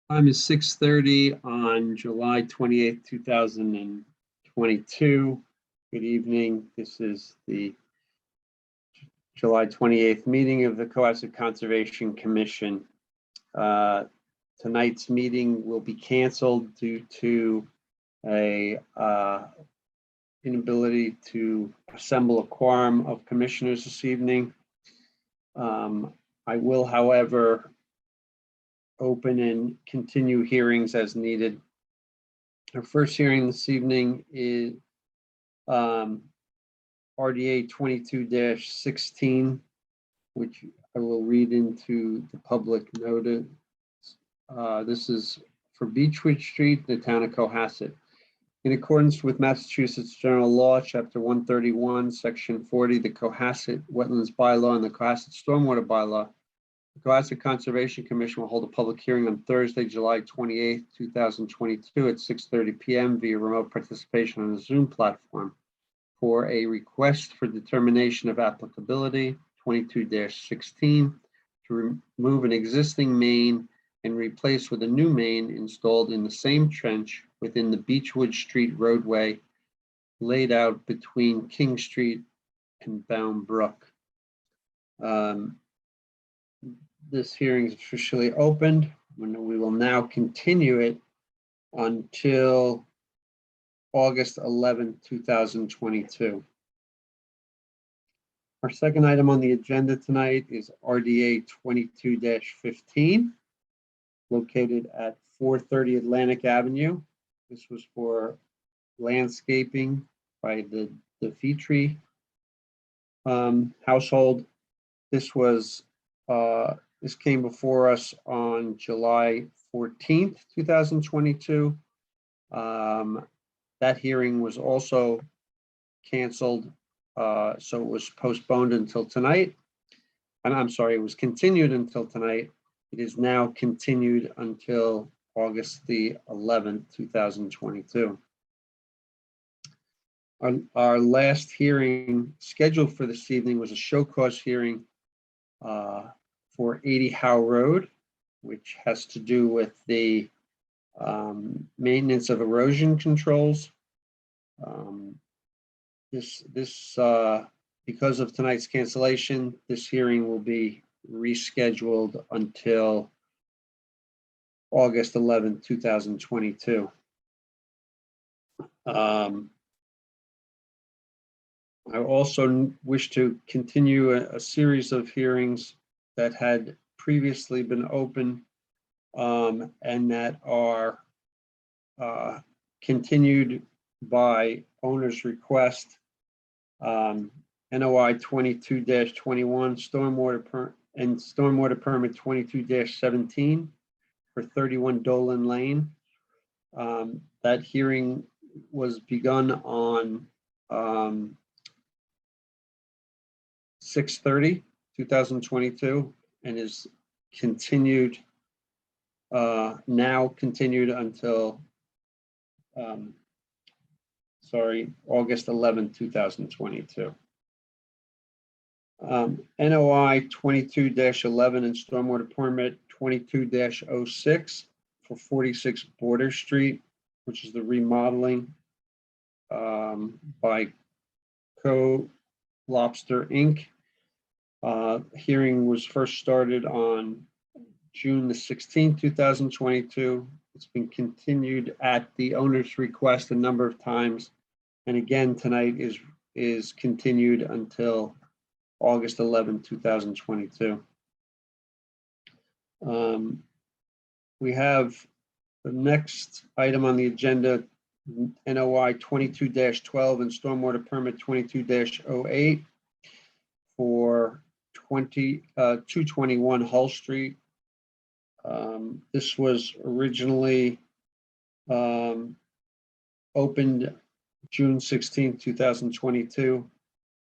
Time is 6:30 on July 28th, 2022. Good evening. This is the July 28th meeting of the Cohasset Conservation Commission. Tonight's meeting will be canceled due to a inability to assemble a quorum of commissioners this evening. I will, however, open and continue hearings as needed. Our first hearing this evening is RDA 22-16, which I will read into the public notice. This is for Beechwood Street, the town of Cohasset. In accordance with Massachusetts General Law, Chapter 131, Section 40, the Cohasset Wetlands Bylaw and the Cohasset Stormwater Bylaw, the Cohasset Conservation Commission will hold a public hearing on Thursday, July 28th, 2022 at 6:30 p.m. via remote participation on a Zoom platform for a request for determination of applicability 22-16 to remove an existing main and replace with a new main installed in the same trench within the Beechwood Street roadway laid out between King Street and Bound Brook. This hearing is officially opened. We will now continue it until August 11, 2022. Our second item on the agenda tonight is RDA 22-15, located at 430 Atlantic Avenue. This was for landscaping by the Fitri household. This came before us on July 14th, 2022. That hearing was also canceled, so it was postponed until tonight. I'm sorry, it was continued until tonight. It is now continued until August the 11th, 2022. Our last hearing scheduled for this evening was a show cause hearing for 80 Howe Road, which has to do with the maintenance of erosion controls. Because of tonight's cancellation, this hearing will be rescheduled until August 11, 2022. I also wish to continue a series of hearings that had previously been open and that are continued by owner's request. NOI 22-21, stormwater permit 22-17 for 31 Dolan Lane. That hearing was begun on 6/30/2022 and is continued now continued until August 11, 2022. NOI 22-11 and stormwater permit 22-06 for 46 Border Street, which is the remodeling by Co Lobster Inc. Hearing was first started on June the 16th, 2022. It's been continued at the owner's request a number of times. And again, tonight is continued until August 11, 2022. We have the next item on the agenda, NOI 22-12 and stormwater permit 22-08 for 221 Hull Street. This was originally opened June 16, 2022,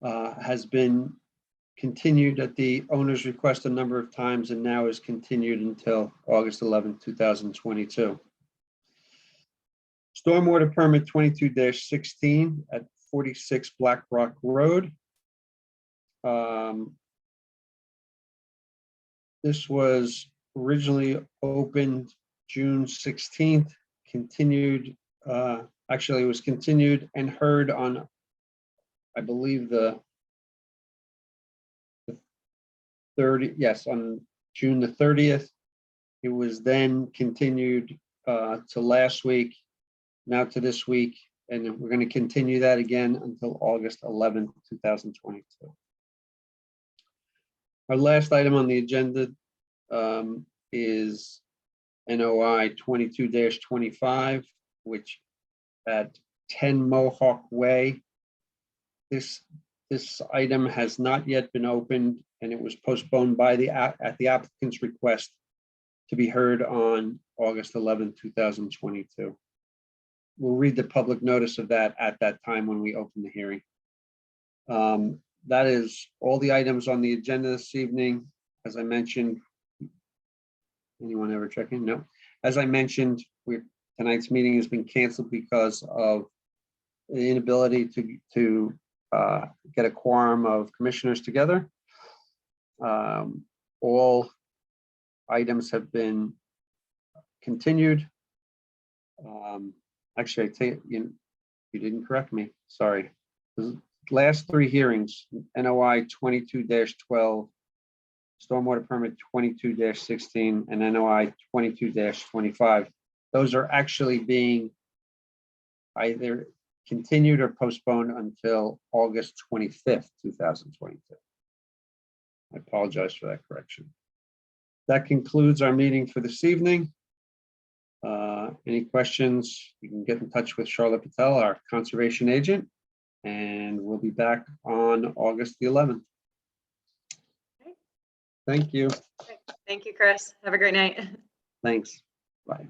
has been continued at the owner's request a number of times and now is continued until August 11, 2022. Stormwater permit 22-16 at 46 Black Rock Road. This was originally opened June 16th, continued, actually it was continued and heard on, I believe the 30, yes, on June the 30th. It was then continued to last week, now to this week, and we're going to continue that again until August 11th, 2022. Our last item on the agenda is NOI 22-25, which at 10 Mohawk Way. This item has not yet been opened, and it was postponed by at the applicant's request to be heard on August 11, 2022. We'll read the public notice of that at that time when we open the hearing. That is all the items on the agenda this evening. As I mentioned, anyone ever check in? No. As I mentioned, tonight's meeting has been canceled because of the inability to get a quorum of commissioners together. All items have been continued. Actually, I take you didn't correct me. Sorry. The last three hearings: NOI 22-12, stormwater permit 22-16, and NOI 22-25. Those are actually being either continued or postponed until August 25th, 2022. I apologize for that correction. That concludes our meeting for this evening. Any questions, you can get in touch with Charlotte Patel, our conservation agent, and we'll be back on August the 11th. Thank you. Thank you, Chris. Have a great night. Thanks. Bye.